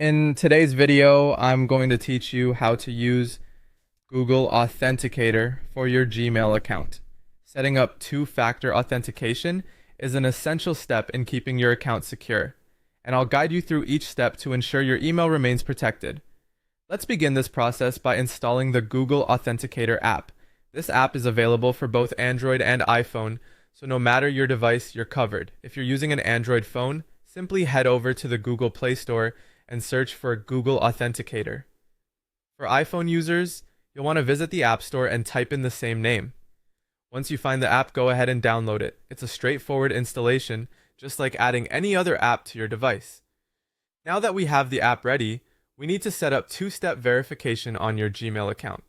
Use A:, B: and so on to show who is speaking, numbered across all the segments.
A: In today's video, I'm going to teach you how to use Google Authenticator for your Gmail account. Setting up two-factor authentication is an essential step in keeping your account secure, and I'll guide you through each step to ensure your email remains protected. Let's begin this process by installing the Google Authenticator app. This app is available for both Android and iPhone, so no matter your device, you're covered. If you're using an Android phone, simply head over to the Google Play Store and search for Google Authenticator. For iPhone users, you'll want to visit the App Store and type in the same name. Once you find the app, go ahead and download it. It's a straightforward installation, just like adding any other app to your device. Now that we have the app ready, we need to set up two-step verification on your Gmail account.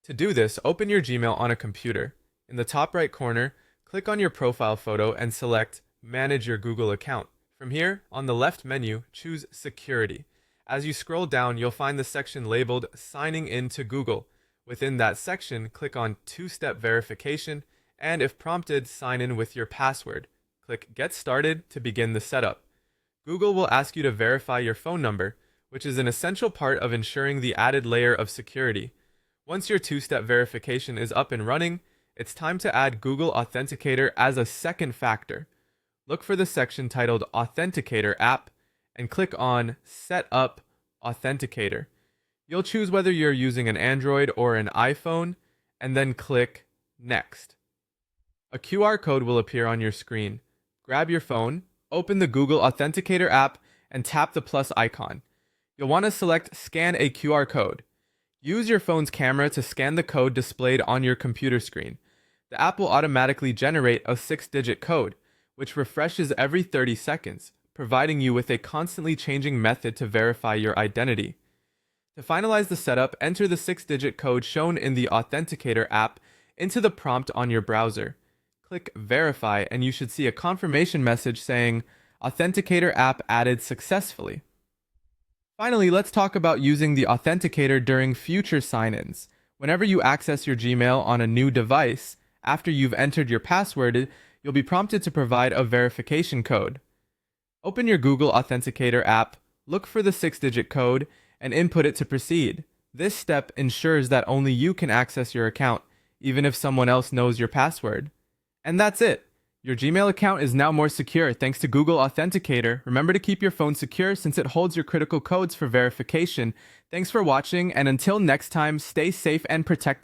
A: To do this, open your Gmail on a computer. In the top right corner, click on your profile photo and select Manage your Google account. From here, on the left menu, choose Security. As you scroll down, you'll find the section labeled Signing in to Google. Within that section, click on Two-Step Verification, and if prompted, sign in with your password. Click Get Started to begin the setup. Google will ask you to verify your phone number, which is an essential part of ensuring the added layer of security. Once your two-step verification is up and running, it's time to add Google Authenticator as a second factor. Look for the section titled Authenticator app and click on Set Up Authenticator. You'll choose whether you're using an Android or an iPhone and then click Next. A QR code will appear on your screen. Grab your phone, open the Google Authenticator app, and tap the plus icon. You'll want to select Scan a QR code. Use your phone's camera to scan the code displayed on your computer screen. The app will automatically generate a 6-digit code, which refreshes every 30 seconds, providing you with a constantly changing method to verify your identity. To finalize the setup, enter the 6-digit code shown in the Authenticator app into the prompt on your browser. Click Verify and you should see a confirmation message saying, Authenticator app added successfully. Finally, let's talk about using the Authenticator during future sign-ins. Whenever you access your Gmail on a new device, after you've entered your password, you'll be prompted to provide a verification code. Open your Google Authenticator app, look for the 6-digit code, and input it to proceed. This step ensures that only you can access your account, even if someone else knows your password. And that's it. Your Gmail account is now more secure thanks to Google Authenticator. Remember to keep your phone secure since it holds your critical codes for verification. Thanks for watching, and until next time, stay safe and protected.